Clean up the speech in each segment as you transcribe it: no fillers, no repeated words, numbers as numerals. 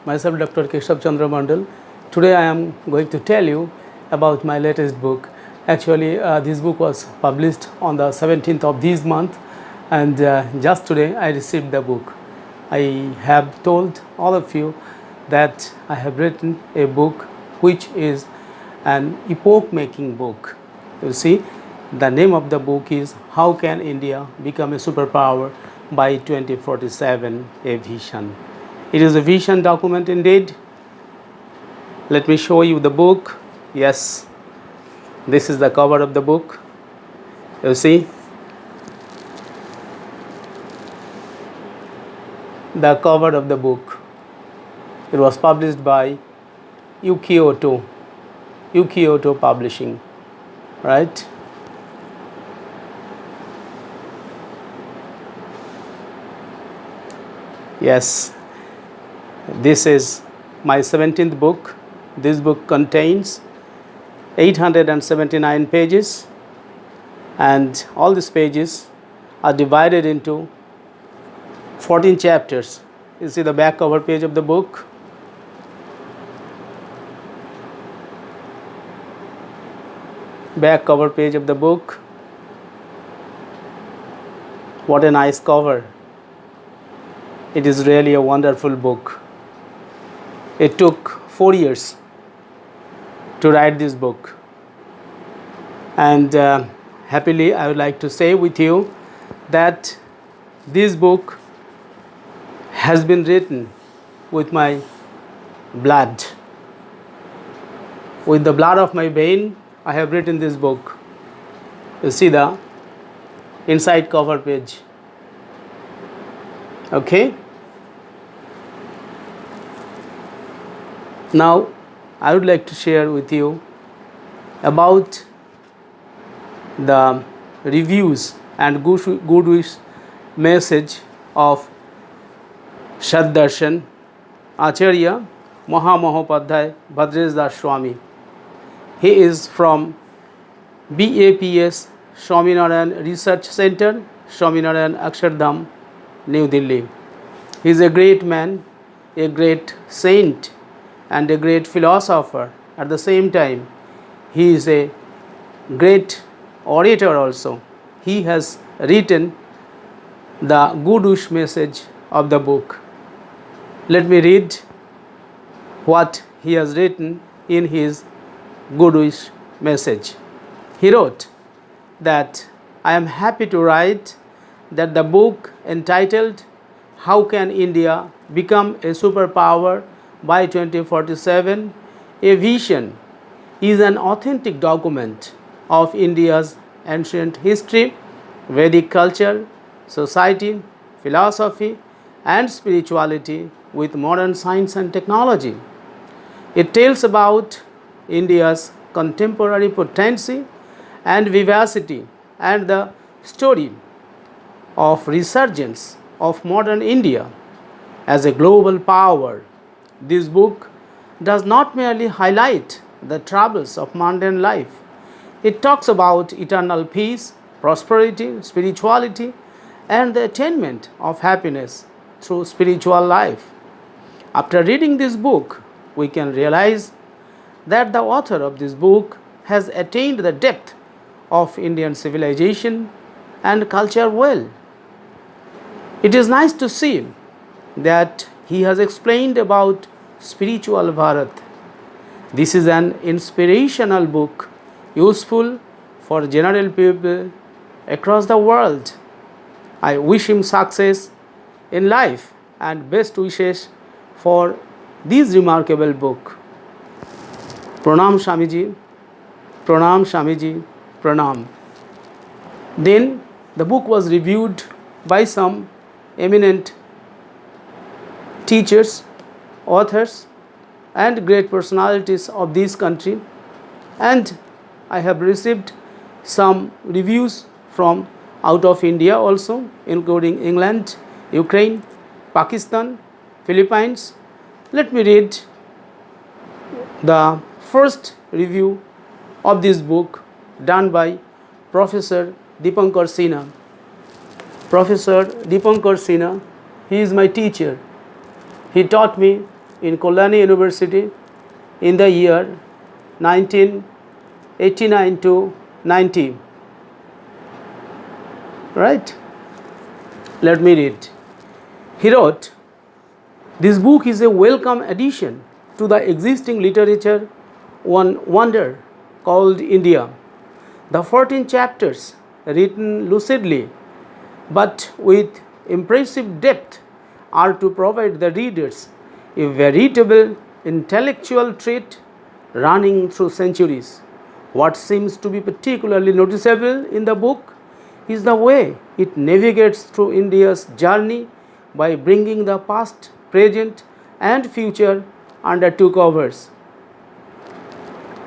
myself Dr. Keshab Chandra Mandal. Today I am going to tell you about my latest book. Actually, this book was published on the 17th of this month, and just today I received the book. I have told all of you that I have written a book which is an epoch-making book. You see, the name of the book is How Can India Become a Superpower by 2047, a vision. It is a vision document indeed. Let me show you the book. Yes, this is the cover of the book. You see, the cover of the book. It was published by Ukyoto Publishing, right? Yes, this is my 17th book. This book contains 879 pages, and all these pages are divided into 14 chapters. You see the back cover page of the book. Back cover page of the book. What a nice cover. It is really a wonderful book. It took 4 years to write this book, and happily I would like to say with you that this book has been written with my blood. With the blood of my vein, I have written this book. You see the inside cover page. Okay. Now, I would like to share with you about the reviews and good wish message of Shaddarshan Acharya Mahamopadhyaya Bhadresdas Swami. He is from BAPS Swaminarayan Research Center, Swaminarayan Akshardham, New Delhi. He is a great man, a great saint, and a great philosopher. At the same time, he is a great orator also. He has written the good wish message of the book. Let me read what he has written in his good wish message. He wrote that I am happy to write that the book entitled How Can India Become a Superpower by 2047, a vision, is an authentic document of India's ancient history, Vedic culture, society, philosophy, and spirituality with modern science and technology. It tells about India's contemporary potency and vivacity and the story of resurgence of modern India as a global power. This book does not merely highlight the troubles of mundane life. It talks about eternal peace, prosperity, spirituality, and the attainment of happiness through spiritual life. After reading this book, we can realize that the author of this book has attained the depth of Indian civilization and culture well. It is nice to see that he has explained about spiritual Bharat. This is an inspirational book, useful for general people across the world. I wish him success in life and best wishes for this remarkable book. Pranam Swamiji, Pranam Swamiji, Pranam. Then the book was reviewed by some eminent teachers, authors, and great personalities of this country, and I have received some reviews from out of India also, including England, Ukraine, Pakistan, Philippines. Let me read the first review of this book done by Professor Dipankar Sinha. Professor Dipankar Sinha, he is my teacher. He taught me in Kalyani University in the year 1989 to 90. Right? Let me read. He wrote, "This book is a welcome addition to the existing literature one wonder called India. The 14 chapters, written lucidly but with impressive depth, are to provide the readers a veritable intellectual treat running through centuries. What seems to be particularly noticeable in the book is the way it navigates through India's journey by bringing the past, present, and future under two covers.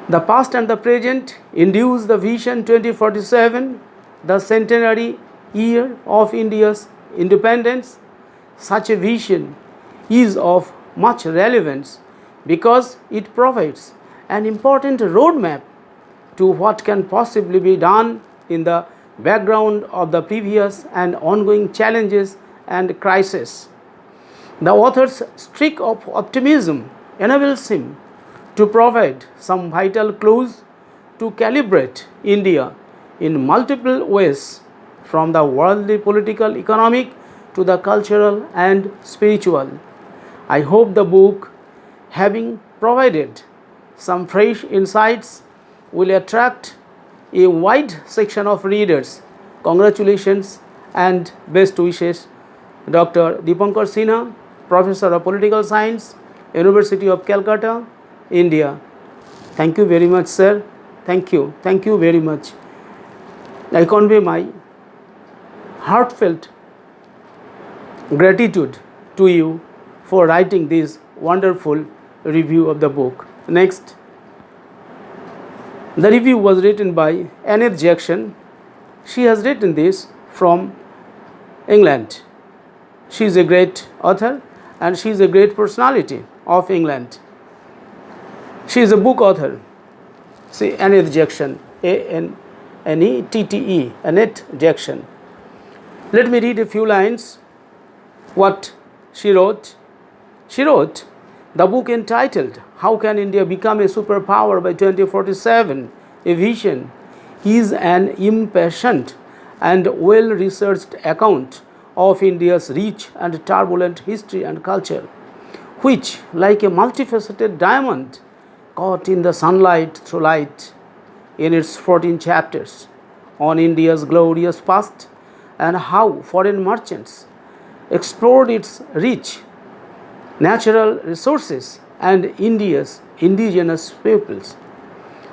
The past and the present induce the Vision 2047, the centenary year of India's independence. Such a vision is of much relevance because it provides an important roadmap to what can possibly be done in the background of the previous and ongoing challenges and crises. The author's streak of optimism enables him to provide some vital clues to calibrate India in multiple ways, from the worldly, political, economic to the cultural and spiritual. I hope the book, having provided some fresh insights, will attract a wide section of readers. Congratulations and best wishes, Dr. Dipankar Sinha, Professor of Political Science, University of Calcutta, India." Thank you very much, sir. Thank you. Thank you very much. I convey my heartfelt gratitude to you for writing this wonderful review of the book. Next, the review was written by Annette Jackson. She has written this from England. She is a great author and she is a great personality of England. She is a book author. See, Annette Jackson, Annette, Annette Jackson. Let me read a few lines what she wrote. She wrote, "The book entitled How Can India Become a Superpower by 2047, a Vision, is an impassioned and well-researched account of India's rich and turbulent history and culture, which, like a multifaceted diamond caught in the sunlight through light, in its 14 chapters on India's glorious past and how foreign merchants explored its rich natural resources and India's indigenous peoples.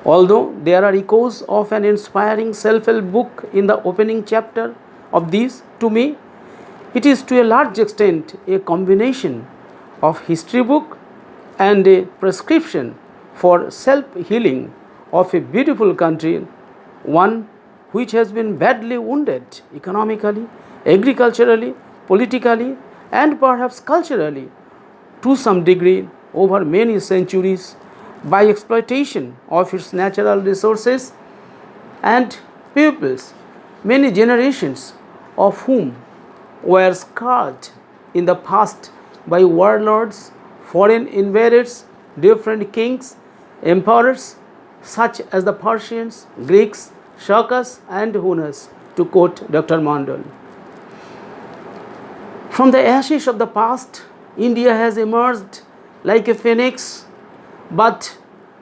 Although there are echoes of an inspiring self-help book in the opening chapter of this, to me, it is to a large extent a combination of history book and a prescription for self-healing of a beautiful country, one which has been badly wounded economically, agriculturally, politically, and perhaps culturally to some degree over many centuries by exploitation of its natural resources and peoples, many generations of whom were scarred in the past by warlords, foreign invaders, different kings, emperors such as the Persians, Greeks, Shakas and Hunas, to quote Dr. Mandal. From the ashes of the past, India has emerged like a phoenix, but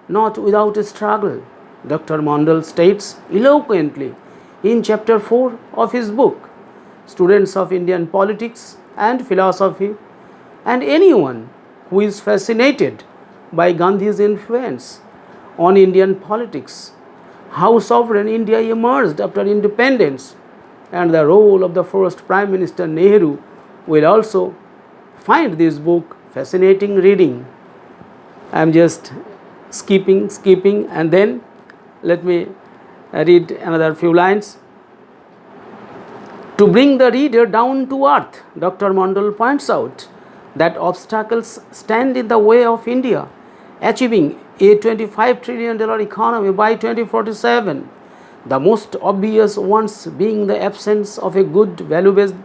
not without a struggle, Dr. Mandal states eloquently in chapter 4 of his book, Students of Indian Politics and Philosophy, and anyone who is fascinated by Gandhi's influence on Indian politics, how sovereign India emerged after independence, and the role of the first Prime Minister Nehru will also find this book fascinating reading. I am just skipping and then let me read another few lines. To bring the reader down to earth, Dr. Mandal points out that obstacles stand in the way of India achieving a $25 trillion economy by 2047, the most obvious ones being the absence of a good value-based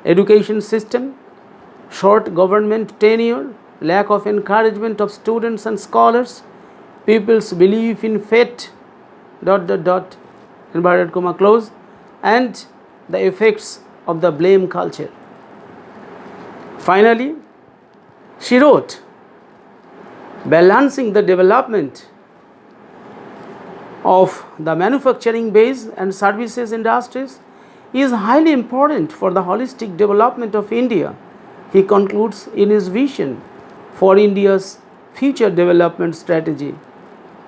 education system, short government tenure, lack of encouragement of students and scholars, people's belief in fate, inverted comma close, and the effects of the blame culture. Finally, she wrote, balancing the development of the manufacturing base and services industries is highly important for the holistic development of India. He concludes in his vision for India's future development strategy.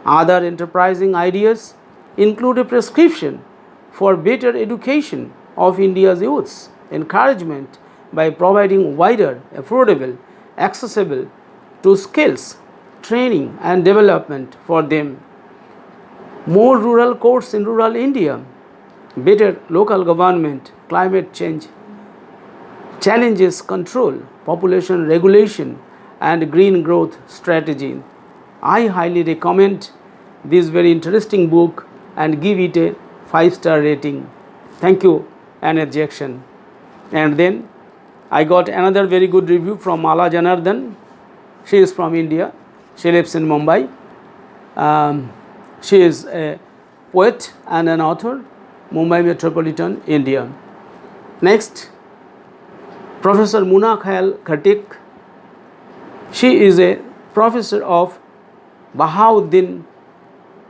Other enterprising ideas include a prescription for better education of India's youths, encouragement by providing wider, affordable, accessible to skills, training and development for them, more rural courts in rural India, better local government, climate change, challenges control, population regulation and green growth strategy. I highly recommend this very interesting book and give it a 5-star rating. Thank you, Annette Jackson. And then I got another very good review from Mala Janardan. She is from India. She lives in Mumbai. She is a poet and an author, Mumbai Metropolitan, India. Next, Professor Muna Khayal Khatik. She is a professor of Bahauddin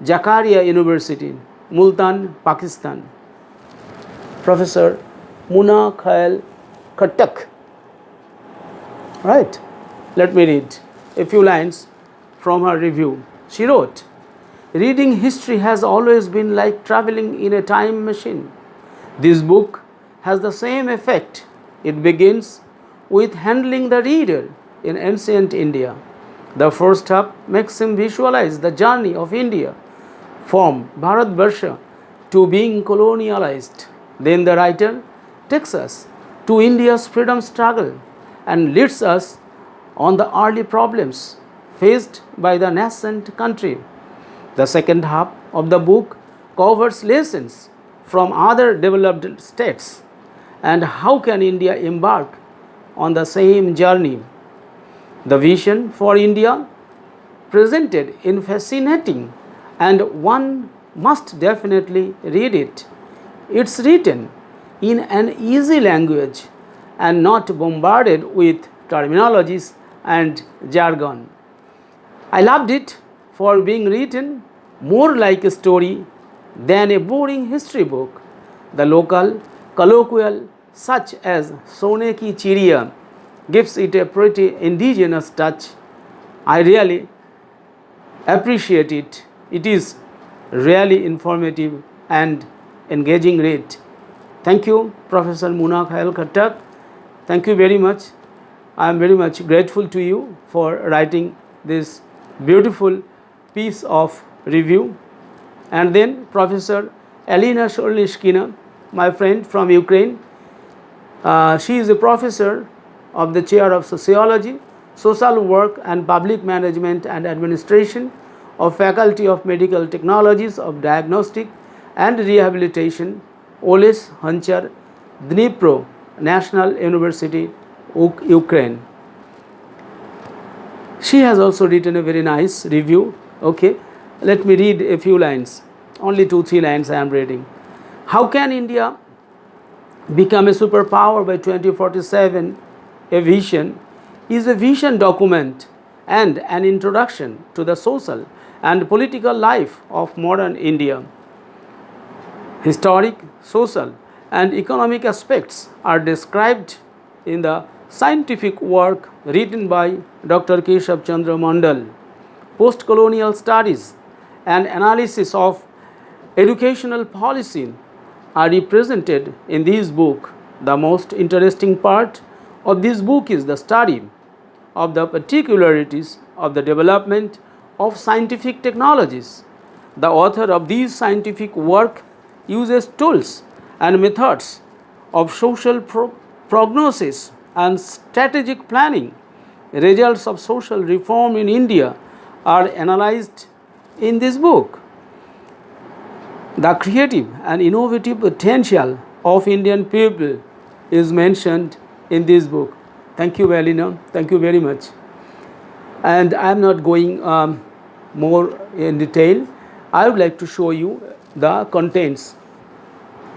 Zakaria University, Multan, Pakistan. Professor Muna Khayal Khatak. Right. Let me read a few lines from her review. She wrote, reading history has always been like traveling in a time machine. This book has the same effect. It begins with handling the reader in ancient India. The first half makes him visualize the journey of India from Bharatvarsha to being colonialized. Then the writer takes us to India's freedom struggle and leads us on the early problems faced by the nascent country. The second half of the book covers lessons from other developed states and how can India embark on the same journey. The vision for India presented in fascinating and one must definitely read it. It's written in an easy language and not bombarded with terminologies and jargon. I loved it for being written more like a story than a boring history book. The local colloquial such as Sone ki chiriya gives it a pretty indigenous touch. I really appreciate it. It is really informative and engaging read. Thank you, Professor Muna Khayal Khatak. Thank you very much. I am very much grateful to you for writing this beautiful piece of review. And then Professor Alina Sholniskina, my friend from Ukraine. She is a professor of the chair of Sociology, Social Work and Public Management and Administration of Faculty of Medical Technologies of Diagnostic and Rehabilitation, Oles Hanchar, Dnipro National University, Ukraine. She has also written a very nice review. Okay, let me read a few lines. Only 2-3 lines I am reading. How can India become a superpower by 2047? A vision is a vision document and an introduction to the social and political life of modern India. Historic, social and economic aspects are described in the scientific work written by Dr. Keshab Chandra Mandal. Post-colonial studies and analysis of educational policy are represented in this book. The most interesting part of this book is the study of the particularities of the development of scientific technologies. The author of this scientific work uses tools and methods of social prognosis and strategic planning. Results of social reform in India are analyzed in this book. The creative and innovative potential of Indian people is mentioned in this book. Thank you, Alina. Thank you very much. And I am not going more in detail. I would like to show you the contents.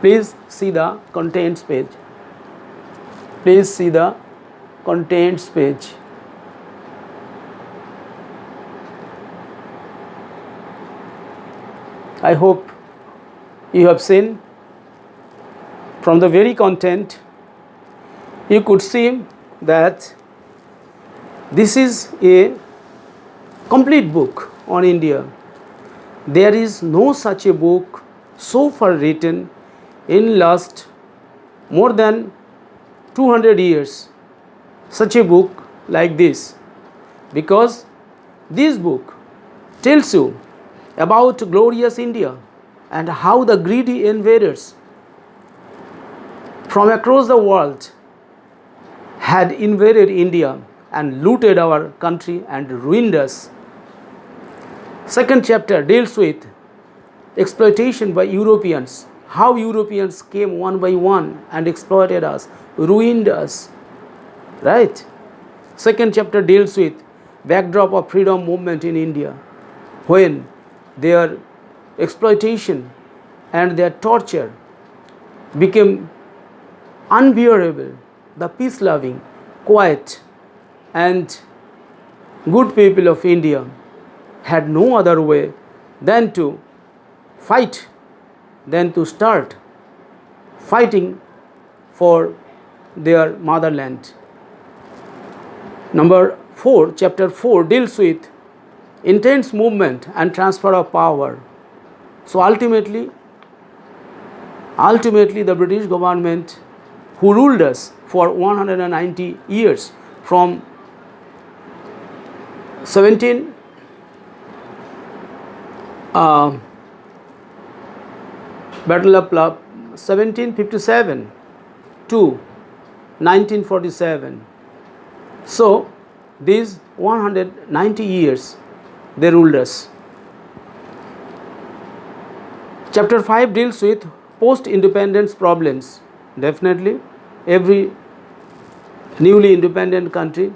Please see the contents page. Please see the contents page. I hope you have seen. From the very content, you could see that this is a complete book on India. There is no such a book so far written in last more than 200 years, such a book like this, because this book tells you about glorious India and how the greedy invaders from across the world had invaded India and looted our country and ruined us. Second chapter deals with exploitation by Europeans, how Europeans came one by one and exploited us, ruined us, right? Second chapter deals with backdrop of freedom movement in India, when their exploitation and their torture became unbearable. The peace-loving, quiet and good people of India had no other way than to fight, than to start fighting for their motherland. Number 4, chapter 4 deals with intense movement and transfer of power. So ultimately the British government, who ruled us for 190 years from 1757 to 1947. So these 190 years they ruled us. Chapter 5 deals with post-independence problems. Definitely every newly independent country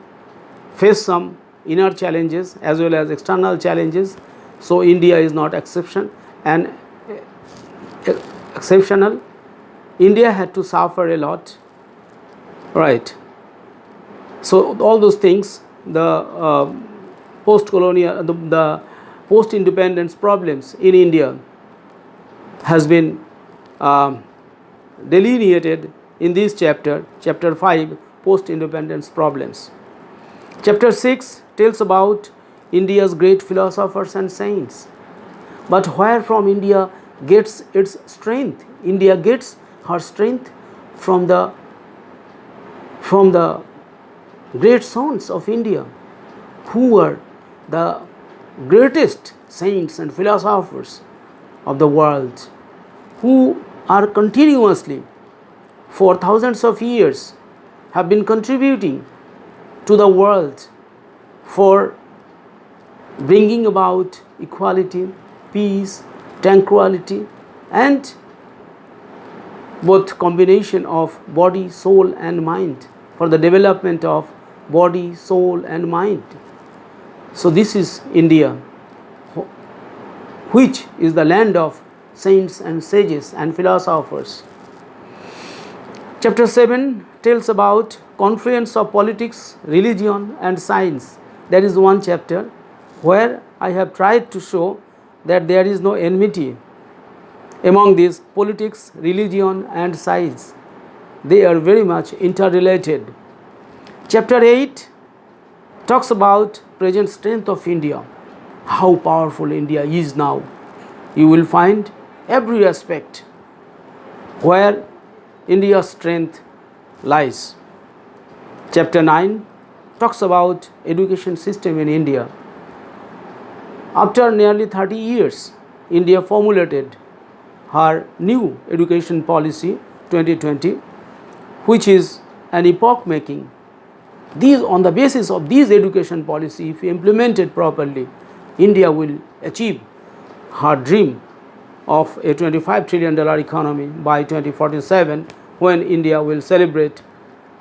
face some inner challenges as well as external challenges. So India is not exceptional. India had to suffer a lot, right? So all those things, the post-colonial, the post-independence problems in India has been delineated in this chapter, chapter 5, post-independence problems. Chapter 6 tells about India's great philosophers and saints. But where from India gets its strength? India gets her strength from the great sons of India, who were the greatest saints and philosophers of the world, who are continuously for thousands of years have been contributing to the world for bringing about equality, peace, tranquility, and both combination of body, soul and mind, for the development of body, soul and mind. So this is India, which is the land of saints and sages and philosophers. Chapter 7 tells about confluence of politics, religion and science. There is one chapter where I have tried to show that there is no enmity among these politics, religion and science. They are very much interrelated. Chapter 8 talks about present strength of India, how powerful India is now. You will find every aspect where India's strength lies. Chapter 9 talks about education system in India. After nearly 30 years, India formulated her new education policy 2020, which is an epoch making. On the basis of this education policy, if implemented properly, India will achieve her dream of a $25 trillion economy by 2047, when India will celebrate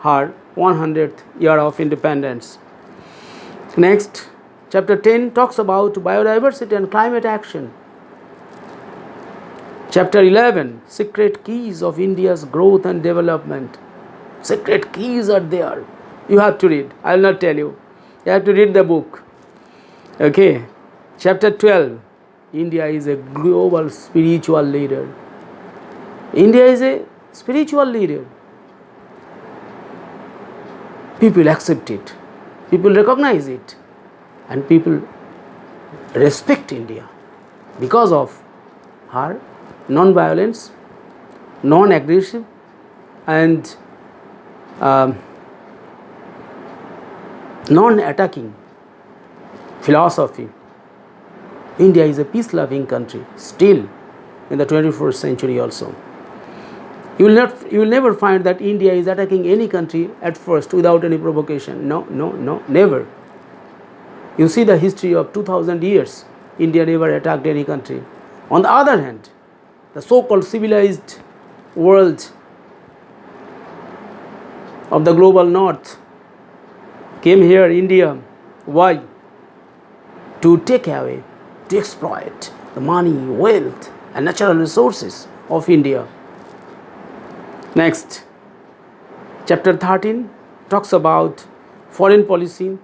her 100th year of independence. Next, Chapter 10 talks about biodiversity and climate action. Chapter 11, secret keys of India's growth and development. Secret keys are there. You have to read. I will not tell you. You have to read the book. Okay. Chapter 12, India is a global spiritual leader. India is a spiritual leader. People accept it. People recognize it. And people respect India because of her non-violence, non-aggressive and non-attacking philosophy. India is a peace-loving country still in the 21st century also. You will never find that India is attacking any country at first without any provocation. No, never. You see the history of 2000 years, India never attacked any country. On the other hand, the so-called civilized world of the global north came here, India. Why? To take away, to exploit the money, wealth and natural resources of India. Next, chapter 13 talks about foreign policy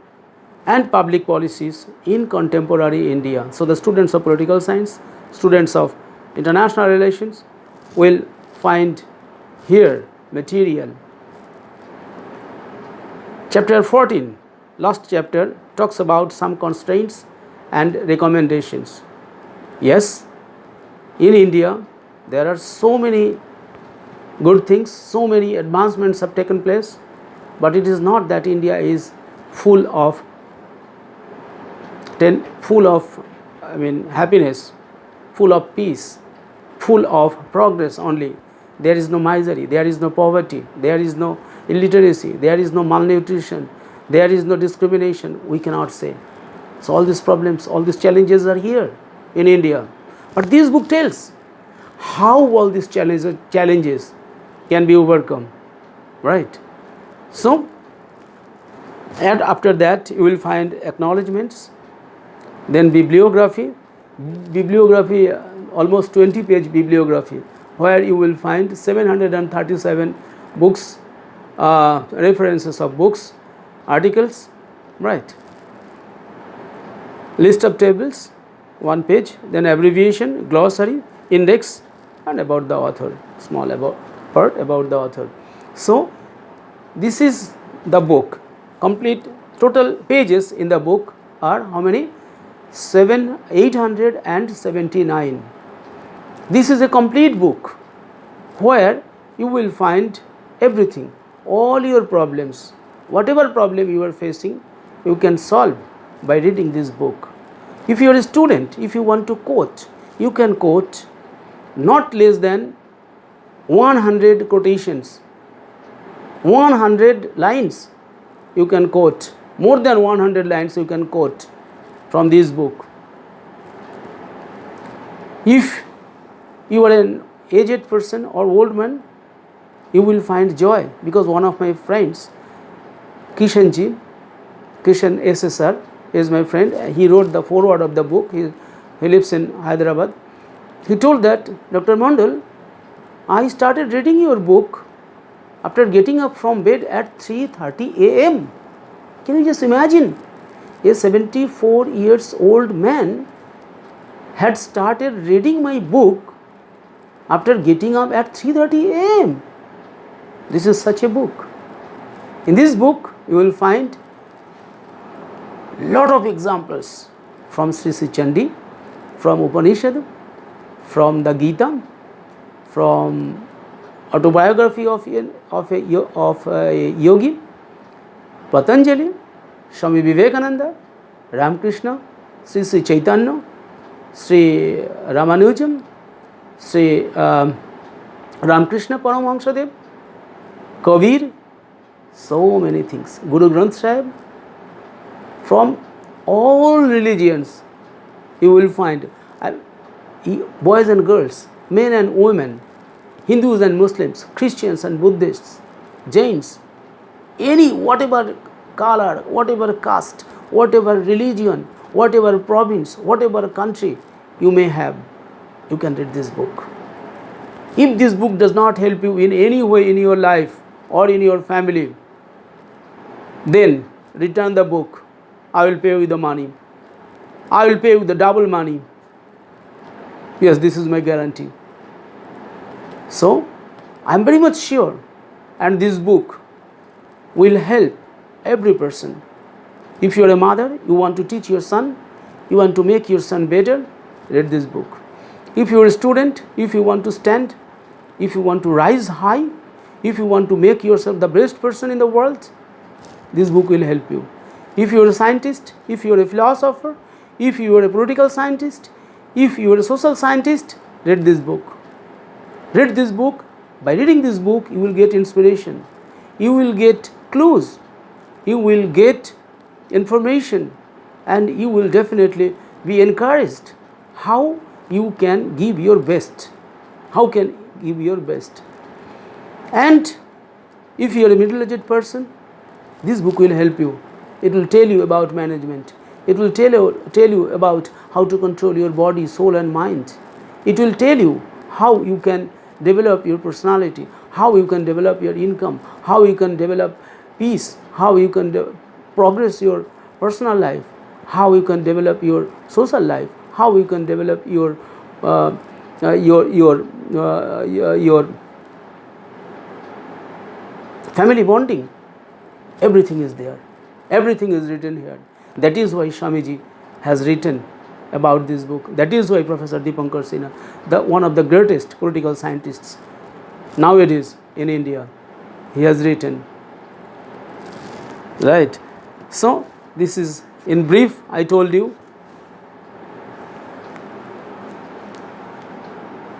and public policies in contemporary India. So the students of political science, students of international relations will find here material. Chapter 14, last chapter, talks about some constraints and recommendations. Yes, in India there are so many good things, so many advancements have taken place, but it is not that India is full of happiness, full of peace, full of progress only. There is no misery, there is no poverty, there is no illiteracy, there is no malnutrition, there is no discrimination. We cannot say. So all these problems, all these challenges are here in India. But this book tells how all these challenges can be overcome, right? So, and after that you will find acknowledgements, then bibliography, almost 20-page bibliography, where you will find 737 books, references of books, articles, right? List of tables, 1 page, then abbreviation, glossary, index, and about the author, small part about the author. So this is the book. Complete total pages in the book are how many? 879. This is a complete book where you will find everything, all your problems, whatever problem you are facing, you can solve by reading this book. If you are a student, if you want to quote, you can quote not less than 100 quotations, 100 lines you can quote, more than 100 lines you can quote from this book. If you are an aged person or old man, you will find joy, because one of my friends, Kishan SSR is my friend. He wrote the foreword of the book. He lives in Hyderabad. He told that, Dr. Mandal, I started reading your book after getting up from bed at 3:30 a.m. Can you just imagine? A 74 years old man had started reading my book after getting up at 3:30 a.m. This is such a book. In this book, you will find lot of examples from Sri Chandi, from Upanishad, from the Gita, from autobiography of a yogi, Patanjali, Swami Vivekananda, Ramakrishna, Sri Chaitanya, Sri Ramanujam, Sri Ramakrishna Paramahamsadev, Kabir, so many things. Guru Granth Sahib. From all religions you will find, boys and girls, men and women, Hindus and Muslims, Christians and Buddhists, Jains, any, whatever color, whatever caste, whatever religion, whatever province, whatever country you may have, you can read this book. If this book does not help you in any way in your life or in your family, then return the book. I will pay you the money. I will pay you the double money. Yes, this is my guarantee. So, I am very much sure, and this book will help every person. If you are a mother, you want to teach your son, you want to make your son better, read this book. If you are a student, if you want to stand, if you want to rise high, if you want to make yourself the best person in the world, this book will help you. If you are a scientist, if you are a philosopher, if you are a political scientist, if you are a social scientist, read this book. Read this book. By reading this book, you will get inspiration. You will get clues. You will get information, and you will definitely be encouraged how you can give your best. How can give your best. And if you are a middle-aged person, this book will help you. It will tell you about management. It will tell you about how to control your body, soul and mind. It will tell you how you can develop your personality, how you can develop your income, how you can develop peace, how you can progress your personal life, how you can develop your social life, how you can develop your family bonding. Everything is there. Everything is written here. That is why Swamiji has written about this book. That is why Professor Dipankar Sinha, one of the greatest political scientists nowadays in India, he has written. Right. So, this is in brief, I told you.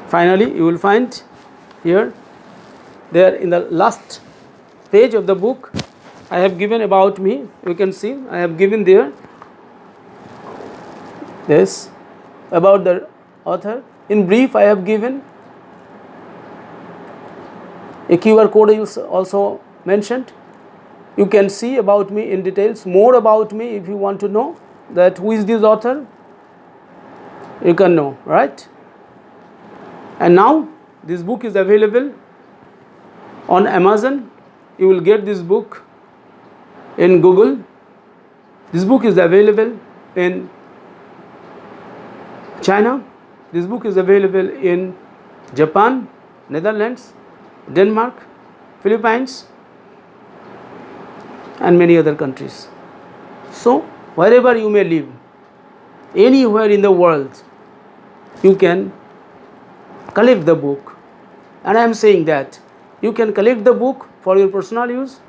Finally, you will find here, there in the last page of the book, I have given about me. You can see I have given there this about the author. In brief, I have given a QR code is also mentioned. You can see about me in details, more about me if you want to know that who is this author, you can know, right? And now this book is available on Amazon. You will get this book in Google. This book is available in China. This book is available in Japan, Netherlands, Denmark, Philippines, and many other countries. So, wherever you may live, anywhere in the world, you can collect the book. And I am saying that you can collect the book for your personal use,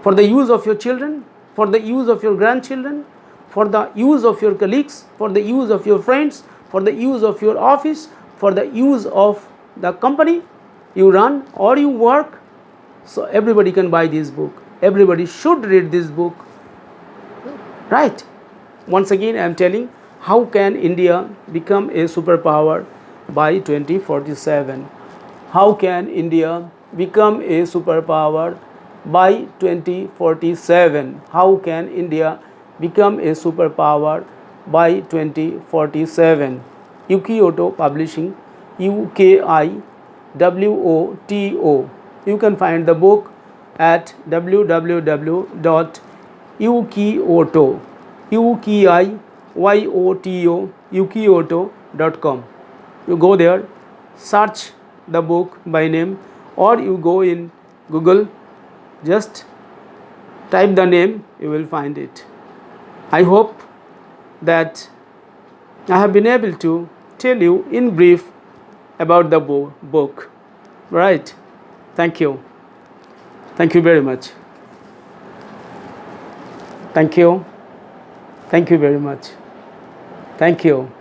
for the use of your children, for the use of your grandchildren, for the use of your colleagues, for the use of your friends, for the use of your office, for the use of the company you run or you work. So everybody can buy this book. Everybody should read this book. Right? Once again, I am telling, how can India become a superpower by 2047? How can India become a superpower by 2047? How can India become a superpower by 2047? Ukioto Publishing, UKIWOTO. You can find the book at ukioto.com. You go there, search the book by name, or you go in Google, just type the name, you will find it. I hope that I have been able to tell you in brief about the book. Right? Thank you. Thank you very much. Thank you. Thank you very much. Thank you.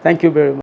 Thank you very much.